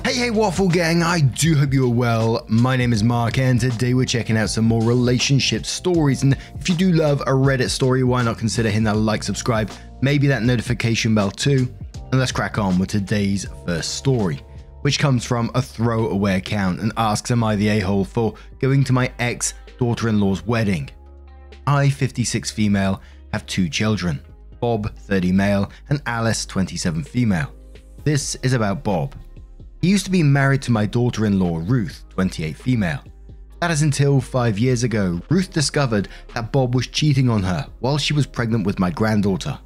Hey Waffle Gang, I do hope you are well. My name is Mark and today we're checking out some more relationship stories, and if you do love a Reddit story, why not consider hitting that like, subscribe, maybe that notification bell too. And let's crack on with today's first story, which comes from a throwaway account and asks, am I the a-hole for going to my ex-daughter-in-law's wedding? I, 56 female, have 2 children, Bob, 30 male, and Alice, 27 female. This is about Bob. He used to be married to my daughter-in-law, Ruth, 28 female. That is until 5 years ago, Ruth discovered that Bob was cheating on her while she was pregnant with my granddaughter.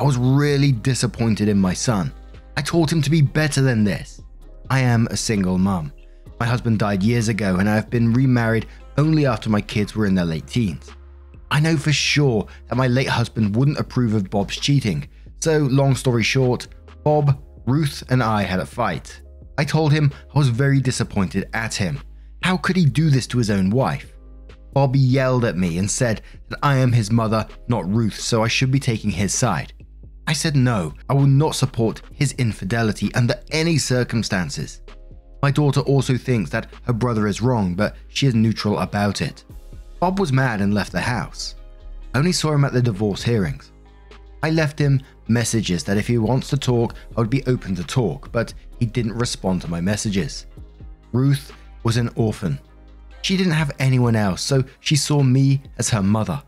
I was really disappointed in my son. I taught him to be better than this. I am a single mum. My husband died years ago and I have been remarried only after my kids were in their late teens. I know for sure that my late husband wouldn't approve of Bob's cheating, so long story short, Bob, Ruth and I had a fight. I told him I was very disappointed at him. How could he do this to his own wife? Bob yelled at me and said that I am his mother, not Ruth, so I should be taking his side. I said no, I will not support his infidelity under any circumstances. My daughter also thinks that her brother is wrong, but she is neutral about it. Bob was mad and left the house. I only saw him at the divorce hearings. I left him messages that if he wants to talk, I would be open to talk, but he didn't respond to my messages. Ruth was an orphan. She didn't have anyone else, so she saw me as her mother.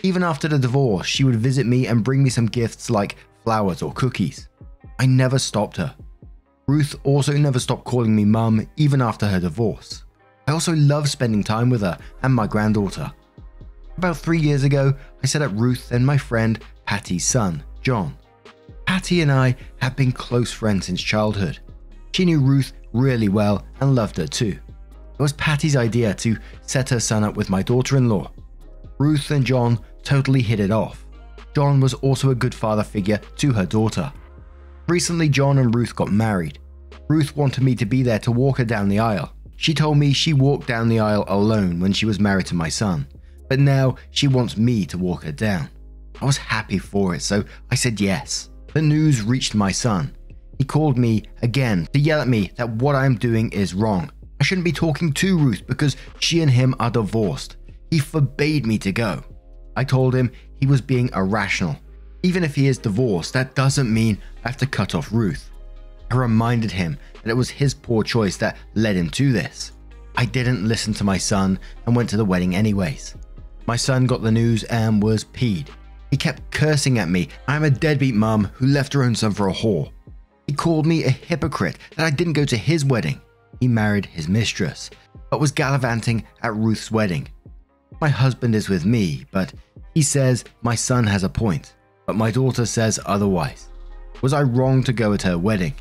Even after the divorce, she would visit me and bring me some gifts like flowers or cookies. I never stopped her. Ruth also never stopped calling me mum even after her divorce. I also love spending time with her and my granddaughter. About 3 years ago, I set up Ruth and my friend Patty's son, John. Patty and I have been close friends since childhood. She knew Ruth really well and loved her too. It was Patty's idea to set her son up with my daughter-in-law. Ruth and John totally hit it off. John was also a good father figure to her daughter. Recently, John and Ruth got married. Ruth wanted me to be there to walk her down the aisle. She told me she walked down the aisle alone when she was married to my son, but now she wants me to walk her down. I was happy for it, so I said yes. The news reached my son. He called me again to yell at me that what I am doing is wrong. I shouldn't be talking to Ruth because she and him are divorced. He forbade me to go. I told him he was being irrational. Even if he is divorced, that doesn't mean I have to cut off Ruth. I reminded him that it was his poor choice that led him to this. I didn't listen to my son and went to the wedding anyways. My son got the news and was peed. He kept cursing at me. I'm a deadbeat mum who left her own son for a whore. He called me a hypocrite that I didn't go to his wedding. He married his mistress, but was gallivanting at Ruth's wedding. My husband is with me, but he says my son has a point, but my daughter says otherwise. Was I wrong to go at her wedding?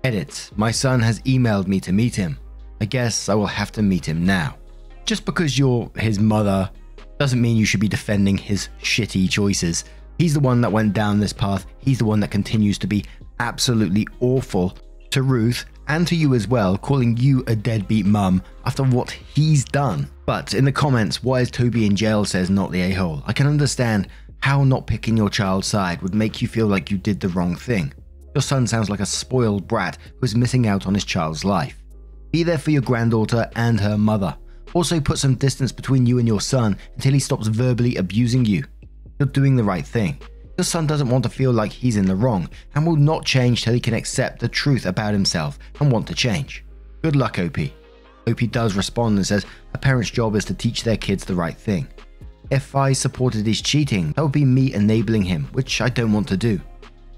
Edit, my son has emailed me to meet him. I guess I will have to meet him now. Just because you're his mother doesn't mean you should be defending his shitty choices. He's the one that went down this path. He's the one that continues to be absolutely awful to Ruth and to you as well, calling you a deadbeat mum after what he's done. But in the comments, why is Toby in jail says not the a-hole. I can understand how not picking your child's side would make you feel like you did the wrong thing. Your son sounds like a spoiled brat who is missing out on his child's life. Be there for your granddaughter and her mother. Also put some distance between you and your son until he stops verbally abusing you. You're doing the right thing. Your son doesn't want to feel like he's in the wrong and will not change till he can accept the truth about himself and want to change. Good luck, OP. OP does respond and says a parent's job is to teach their kids the right thing. If I supported his cheating, that would be me enabling him, which I don't want to do.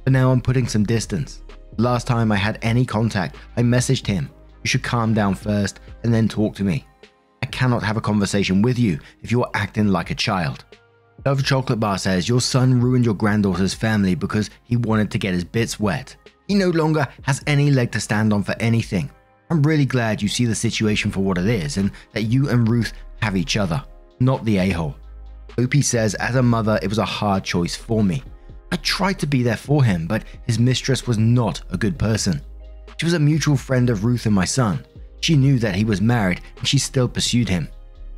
But now I'm putting some distance. Last time I had any contact, I messaged him. You should calm down first and then talk to me. I cannot have a conversation with you if you are acting like a child. Love Chocolate Bar says your son ruined your granddaughter's family because he wanted to get his bits wet. He no longer has any leg to stand on for anything. I'm really glad you see the situation for what it is and that you and Ruth have each other, not the a-hole. OP says as a mother it was a hard choice for me. I tried to be there for him, but his mistress was not a good person. She was a mutual friend of Ruth and my son. She knew that he was married and she still pursued him.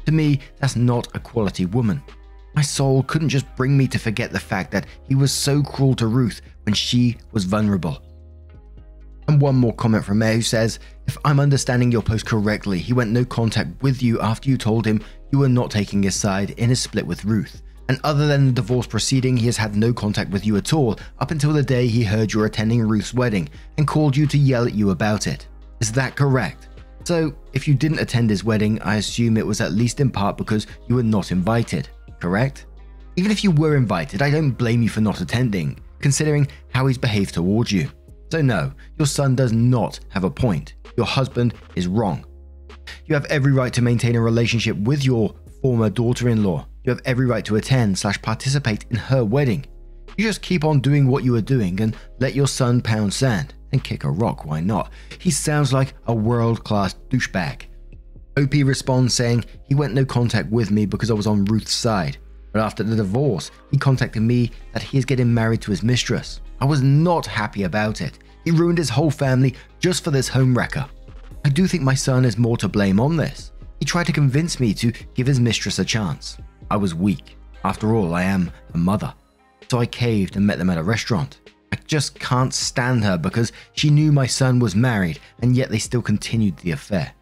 To me, that's not a quality woman. My soul couldn't just bring me to forget the fact that he was so cruel to Ruth when she was vulnerable. And And one more comment from Mayor who says, if I'm understanding your post correctly, he went no contact with you after you told him you were not taking his side in his split with Ruth. And other than the divorce proceeding, he has had no contact with you at all up until the day he heard you were attending Ruth's wedding and called you to yell at you about it. Is that correct? So, if you didn't attend his wedding, I assume it was at least in part because you were not invited, correct? Even if you were invited, I don't blame you for not attending, considering how he's behaved towards you. So no, your son does not have a point. Your husband is wrong. You have every right to maintain a relationship with your former daughter-in-law. You have every right to attend/participate in her wedding. You just keep on doing what you are doing and let your son pound sand and kick a rock, why not? He sounds like a world-class douchebag. OP responds saying he went no contact with me because I was on Ruth's side. But after the divorce, he contacted me that he is getting married to his mistress. I was not happy about it. He ruined his whole family just for this homewrecker. I do think my son is more to blame on this. He tried to convince me to give his mistress a chance. I was weak. After all, I am a mother. So I caved and met them at a restaurant. I just can't stand her because she knew my son was married and yet they still continued the affair.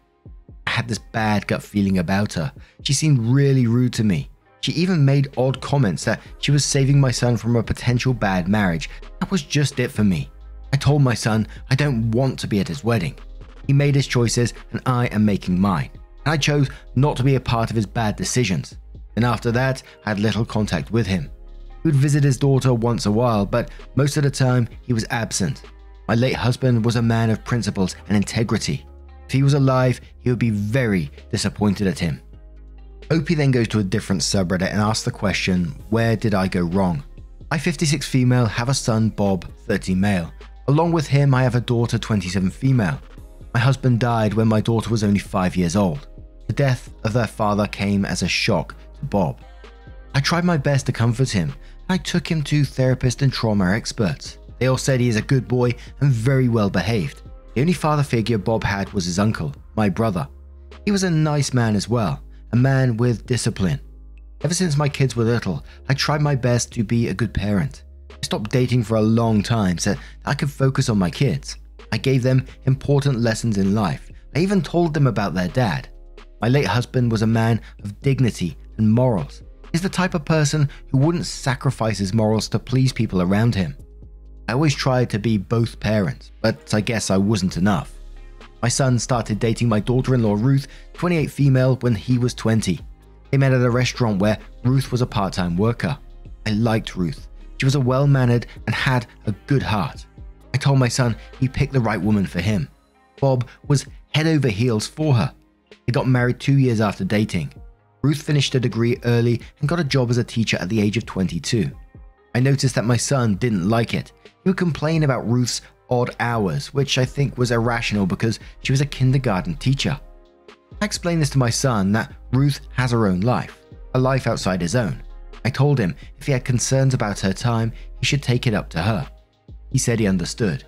I had this bad gut feeling about her. She seemed really rude to me. She even made odd comments that she was saving my son from a potential bad marriage. That was just it for me. I told my son I don't want to be at his wedding. He made his choices and I am making mine. And I chose not to be a part of his bad decisions. And after that, I had little contact with him. He would visit his daughter once a while, but most of the time he was absent. My late husband was a man of principles and integrity. If he was alive, he would be very disappointed at him. OP then goes to a different subreddit and asks the question, where did I go wrong? I, 56 female, have a son, Bob, 30 male. Along with him, I have a daughter, 27 female. My husband died when my daughter was only 5 years old. The death of their father came as a shock to Bob. I tried my best to comfort him. I took him to therapists and trauma experts. They all said he is a good boy and very well behaved. The only father figure Bob had was his uncle, my brother. He was a nice man as well, a man with discipline. Ever since my kids were little, I tried my best to be a good parent. I stopped dating for a long time so that I could focus on my kids. I gave them important lessons in life. I even told them about their dad. My late husband was a man of dignity and morals. He's the type of person who wouldn't sacrifice his morals to please people around him. I always tried to be both parents, but I guess I wasn't enough. My son started dating my daughter-in-law Ruth, 28 female, when he was 20. They met at a restaurant where Ruth was a part-time worker. I liked Ruth. She was a well-mannered and had a good heart. I told my son he picked the right woman for him. Bob was head over heels for her. They got married 2 years after dating. Ruth finished a degree early and got a job as a teacher at the age of 22. I noticed that my son didn't like it. He would complain about Ruth's odd hours, which I think was irrational because she was a kindergarten teacher. I explained this to my son that Ruth has her own life, a life outside his own. I told him if he had concerns about her time, he should take it up to her. He said he understood.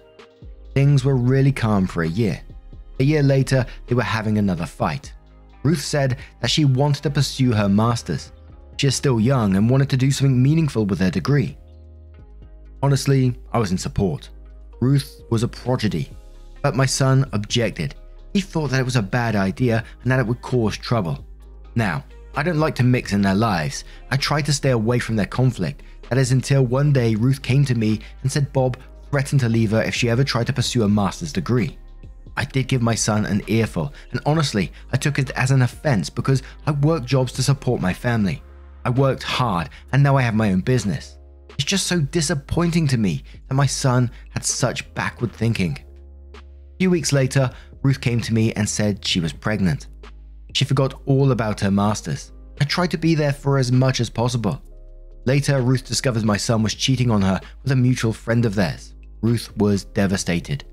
Things were really calm for a year. A year later, they were having another fight. Ruth said that she wanted to pursue her master's. She is still young and wanted to do something meaningful with her degree. Honestly, I was in support. Ruth was a prodigy, but my son objected. He thought that it was a bad idea and that it would cause trouble. Now, I don't like to mix in their lives. I try to stay away from their conflict. That is until one day Ruth came to me and said Bob threatened to leave her if she ever tried to pursue a master's degree. I did give my son an earful, and honestly, I took it as an offense because I worked jobs to support my family. I worked hard and now I have my own business. It's just so disappointing to me that my son had such backward thinking. A few weeks later, Ruth came to me and said she was pregnant. She forgot all about her masters. I tried to be there for as much as possible. Later, Ruth discovers my son was cheating on her with a mutual friend of theirs. Ruth was devastated.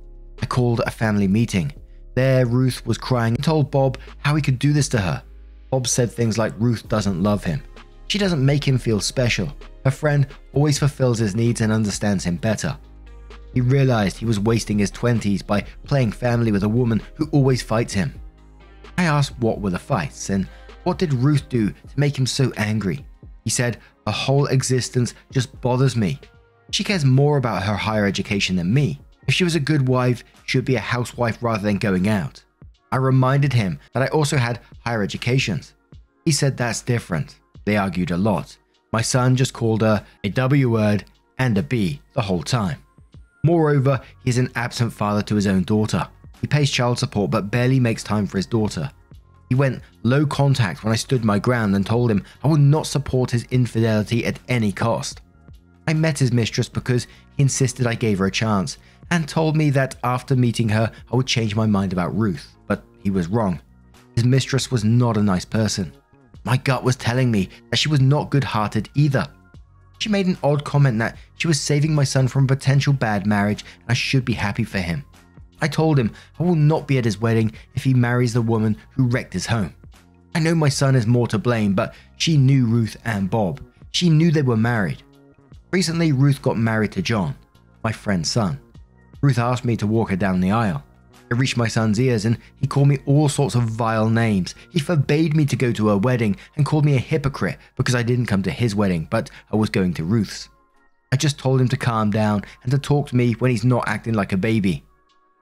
I called a family meeting. There, Ruth was crying and told Bob how he could do this to her. Bob said things like Ruth doesn't love him. She doesn't make him feel special. Her friend always fulfills his needs and understands him better. He realized he was wasting his 20s by playing family with a woman who always fights him. I asked what were the fights and what did Ruth do to make him so angry. He said, her whole existence just bothers me. She cares more about her higher education than me. If she was a good wife, she would be a housewife rather than going out. I reminded him that I also had higher educations. He said that's different. They argued a lot. My son just called her a W word and a B the whole time. Moreover, he is an absent father to his own daughter. He pays child support but barely makes time for his daughter. He went low contact when I stood my ground and told him I would not support his infidelity at any cost. I met his mistress because he insisted I gave her a chance and told me that after meeting her I would change my mind about Ruth, but he was wrong. His mistress was not a nice person. My gut was telling me that she was not good-hearted either. She made an odd comment that she was saving my son from a potential bad marriage and I should be happy for him. I told him I will not be at his wedding if he marries the woman who wrecked his home. I know my son is more to blame, but she knew Ruth and Bob. She knew they were married. Recently, Ruth got married to John, my friend's son. Ruth asked me to walk her down the aisle. It reached my son's ears and he called me all sorts of vile names. He forbade me to go to her wedding and called me a hypocrite because I didn't come to his wedding, but I was going to Ruth's. I just told him to calm down and to talk to me when he's not acting like a baby.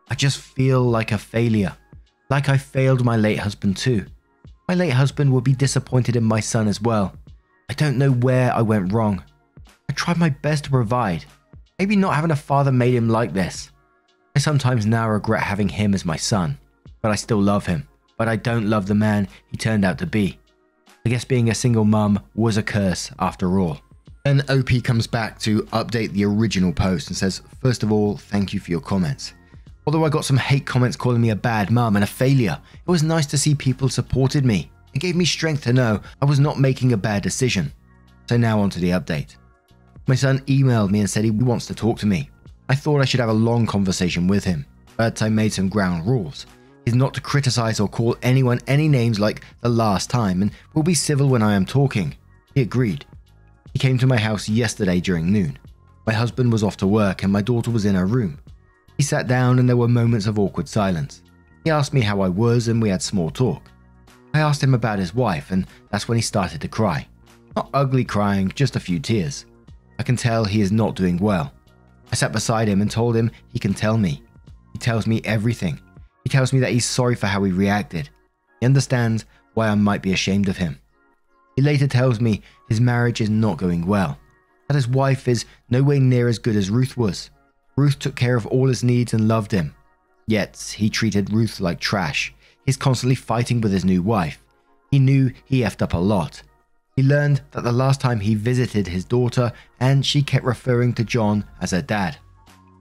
I just feel like a failure, like I failed my late husband too. My late husband would be disappointed in my son as well. I don't know where I went wrong. I tried my best to provide. Maybe not having a father made him like this. I sometimes now regret having him as my son, but I still love him. But I don't love the man he turned out to be. I guess being a single mum was a curse after all. Then OP comes back to update the original post and says, first of all, thank you for your comments. Although I got some hate comments calling me a bad mum and a failure, it was nice to see people supported me. It gave me strength to know I was not making a bad decision. So now on to the update. My son emailed me and said he wants to talk to me. I thought I should have a long conversation with him, but I made some ground rules. He's not to criticize or call anyone any names like the last time and will be civil when I am talking. He agreed. He came to my house yesterday during noon. My husband was off to work and my daughter was in her room. He sat down and there were moments of awkward silence. He asked me how I was and we had small talk. I asked him about his wife and that's when he started to cry. Not ugly crying, just a few tears. I can tell he is not doing well. I sat beside him and told him he can tell me. He tells me everything. He tells me that he's sorry for how he reacted. He understands why I might be ashamed of him. He later tells me his marriage is not going well, that his wife is nowhere near as good as Ruth was. Ruth took care of all his needs and loved him. Yet he treated Ruth like trash. He's constantly fighting with his new wife. He knew he effed up a lot. He learned that the last time he visited his daughter and she kept referring to John as her dad.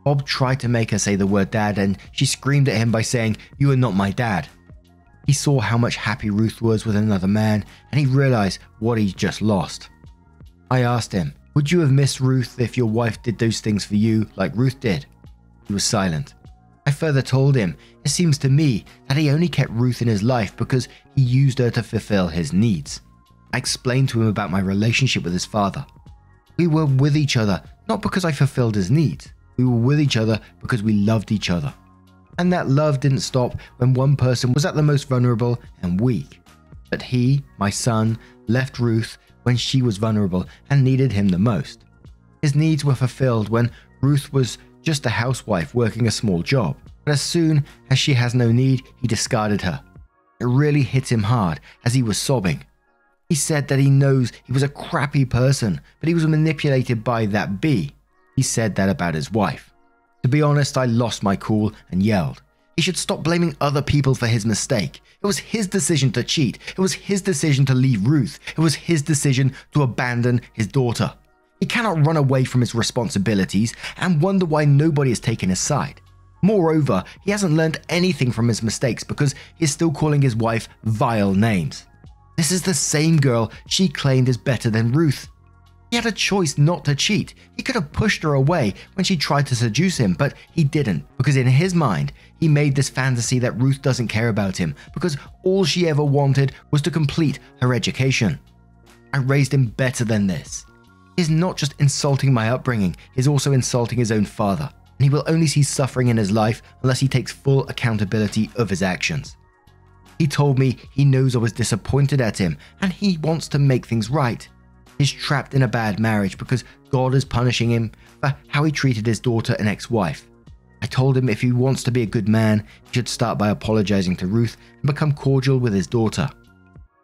Bob tried to make her say the word dad and she screamed at him by saying, "You are not my dad." He saw how much happy Ruth was with another man and he realized what he'd just lost. I asked him, "Would you have missed Ruth if your wife did those things for you like Ruth did?" He was silent. I further told him, it seems to me that he only kept Ruth in his life because he used her to fulfill his needs. I explained to him about my relationship with his father. We were with each other, not because I fulfilled his needs. We were with each other because we loved each other. And that love didn't stop when one person was at the most vulnerable and weak. But he, my son, left Ruth when she was vulnerable and needed him the most. His needs were fulfilled when Ruth was just a housewife working a small job. But as soon as she has no need, he discarded her. It really hit him hard as he was sobbing. He said that he knows he was a crappy person, but he was manipulated by that bee. He said that about his wife. To be honest, I lost my cool and yelled. He should stop blaming other people for his mistake. It was his decision to cheat. It was his decision to leave Ruth. It was his decision to abandon his daughter. He cannot run away from his responsibilities and wonder why nobody is taking his side. Moreover, he hasn't learned anything from his mistakes because he is still calling his wife vile names. This is the same girl she claimed is better than Ruth. He had a choice not to cheat. He could have pushed her away when she tried to seduce him, but he didn't because in his mind, he made this fantasy that Ruth doesn't care about him because all she ever wanted was to complete her education. I raised him better than this. He is not just insulting my upbringing, he is also insulting his own father, and he will only see suffering in his life unless he takes full accountability of his actions. He told me he knows I was disappointed at him and he wants to make things right. He's trapped in a bad marriage because God is punishing him for how he treated his daughter and ex-wife. I told him if he wants to be a good man, he should start by apologizing to Ruth and become cordial with his daughter.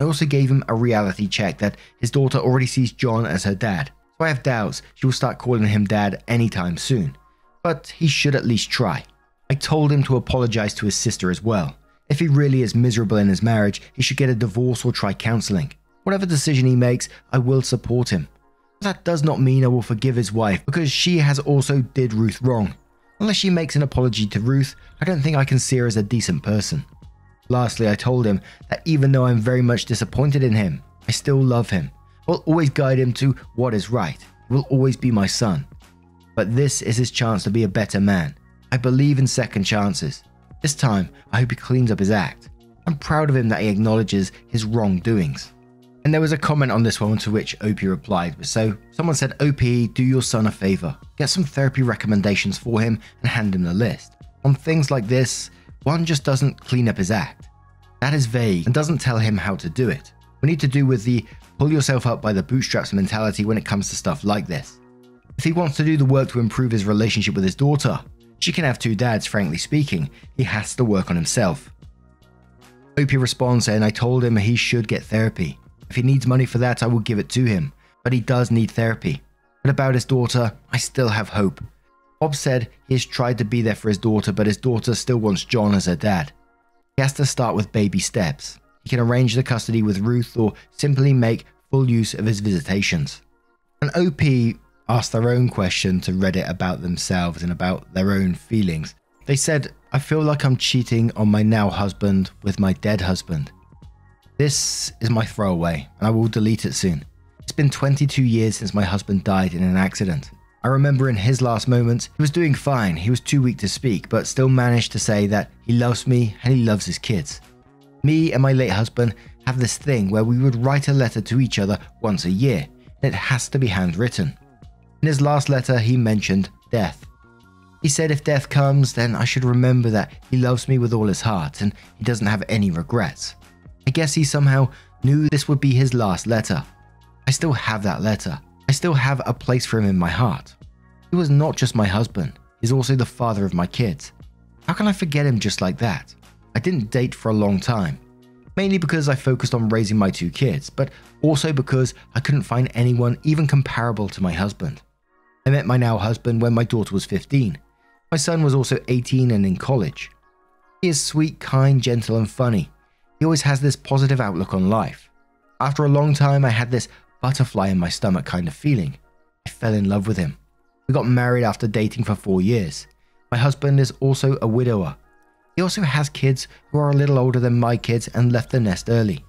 I also gave him a reality check that his daughter already sees John as her dad, so I have doubts she will start calling him dad anytime soon, but he should at least try. I told him to apologize to his sister as well. If he really is miserable in his marriage, he should get a divorce or try counseling. Whatever decision he makes, I will support him. That does not mean I will forgive his wife, because she has also did Ruth wrong. Unless she makes an apology to Ruth, I don't think I can see her as a decent person. Lastly, I told him that even though I'm very much disappointed in him, I still love him. I will always guide him to what is right. He will always be my son. But this is his chance to be a better man. I believe in second chances. This time, I hope he cleans up his act. I'm proud of him that he acknowledges his wrongdoings. And there was a comment on this one to which OP replied. So someone said, OP, do your son a favor. Get some therapy recommendations for him and hand him the list. On things like this, one just doesn't clean up his act. That is vague and doesn't tell him how to do it. We need to do with the pull yourself up by the bootstraps mentality when it comes to stuff like this. If he wants to do the work to improve his relationship with his daughter, she can have two dads, frankly speaking. He has to work on himself. OP responds saying, I told him he should get therapy. If he needs money for that, I will give it to him, but he does need therapy. But about his daughter, I still have hope. Bob said he has tried to be there for his daughter, but his daughter still wants John as her dad. He has to start with baby steps. He can arrange the custody with Ruth or simply make full use of his visitations. And OP asked their own question to Reddit about themselves and about their own feelings. They said, I feel like I'm cheating on my now husband with my dead husband. This is my throwaway, and I will delete it soon. It's been 22 years since my husband died in an accident. I remember in his last moments, he was doing fine, he was too weak to speak, but still managed to say that he loves me and he loves his kids. Me and my late husband have this thing where we would write a letter to each other once a year, and it has to be handwritten. In his last letter, he mentioned death. He said if death comes, then I should remember that he loves me with all his heart and he doesn't have any regrets. I guess he somehow knew this would be his last letter. I still have that letter. I still have a place for him in my heart. He was not just my husband, he's also the father of my kids. How can I forget him just like that? I didn't date for a long time, mainly because I focused on raising my two kids, but also because I couldn't find anyone even comparable to my husband. I met my now husband when my daughter was 15. My son was also 18 and in college. He is sweet, kind, gentle, and funny. He always has this positive outlook on life. After a long time, I had this butterfly in my stomach kind of feeling. I fell in love with him. We got married after dating for 4 years. My husband is also a widower. He also has kids who are a little older than my kids and left the nest early.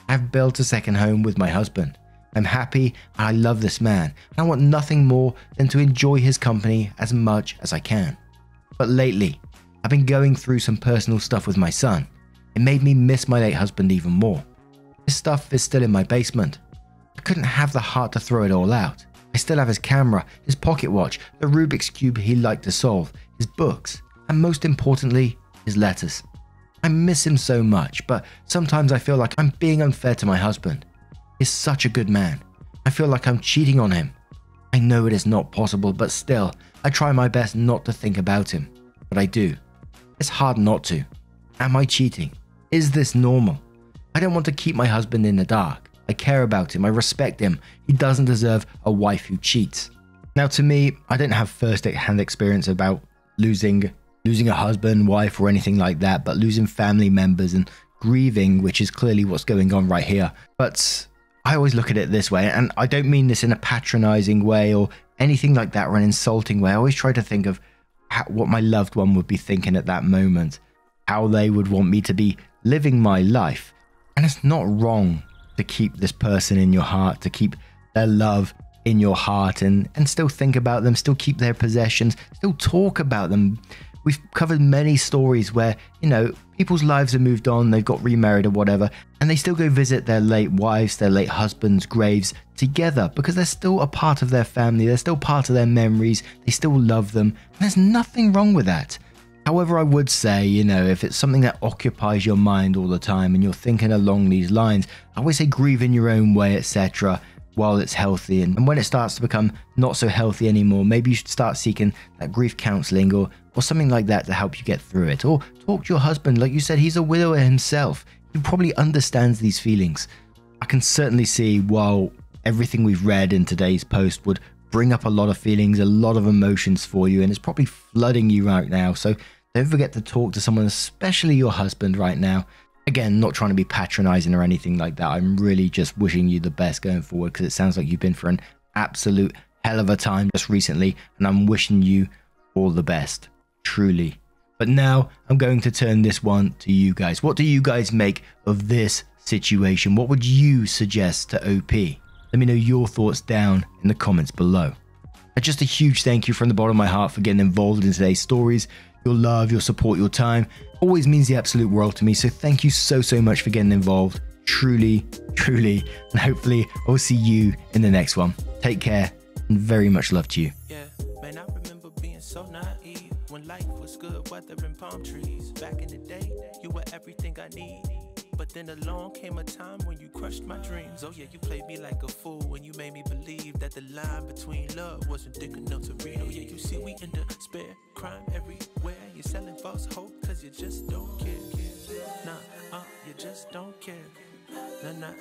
I've built a second home with my husband. I'm happy and I love this man, and I want nothing more than to enjoy his company as much as I can. But lately, I've been going through some personal stuff with my son. It made me miss my late husband even more. His stuff is still in my basement. I couldn't have the heart to throw it all out. I still have his camera, his pocket watch, the Rubik's Cube he liked to solve, his books, and most importantly, his letters. I miss him so much, but sometimes I feel like I'm being unfair to my husband. He's such a good man. I feel like I'm cheating on him. I know it is not possible, but still, I try my best not to think about him. But I do. It's hard not to. Am I cheating? Is this normal? I don't want to keep my husband in the dark. I care about him. I respect him. He doesn't deserve a wife who cheats. Now, to me, I don't have first-hand experience about losing a husband, wife, or anything like that, but losing family members and grieving, which is clearly what's going on right here. But I always look at it this way, and I don't mean this in a patronizing way or anything like that or an insulting way. I always try to think of what my loved one would be thinking at that moment, how they would want me to be living my life. And it's not wrong to keep this person in your heart, to keep their love in your heart and still think about them, still keep their possessions, still talk about them. We've covered many stories where, people's lives have moved on, they've got remarried or whatever, and they still go visit their late wives, their late husbands' graves together because they're still a part of their family, they're still part of their memories, they still love them, and there's nothing wrong with that. However, I would say, if it's something that occupies your mind all the time and you're thinking along these lines, I always say grieve in your own way, etc. while it's healthy. And when it starts to become not so healthy anymore, maybe you should start seeking that grief counseling or something like that to help you get through it. Or talk to your husband. Like you said, he's a widower himself. He probably understands these feelings. I can certainly see, while everything we've read in today's post would bring up a lot of feelings, a lot of emotions for you, and it's probably flooding you right now. So don't forget to talk to someone, especially your husband right now. Again, not trying to be patronizing or anything like that. I'm really just wishing you the best going forward, because it sounds like you've been for an absolute hell of a time just recently, and I'm wishing you all the best, truly. But now I'm going to turn this one to you guys. What do you guys make of this situation? What would you suggest to OP? Let me know your thoughts down in the comments below. And just a huge thank you from the bottom of my heart for getting involved in today's stories. Your love, your support, your time always means the absolute world to me. So thank you so much for getting involved. Truly, truly. And hopefully I will see you in the next one. Take care and very much love to you. Yeah, man, I remember being so naive when life was good, weather and palm trees. Back in the day, you were everything I need. But then along came a time when you crushed my dreams. Oh yeah, you played me like a fool when you made me believe that the line between love wasn't thick enough to read. Oh yeah, you see we in despair, crime everywhere. You're selling false hope cause you just don't care. Nah, you just don't care. Nah,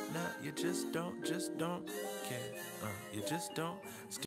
you just don't care. You just don't.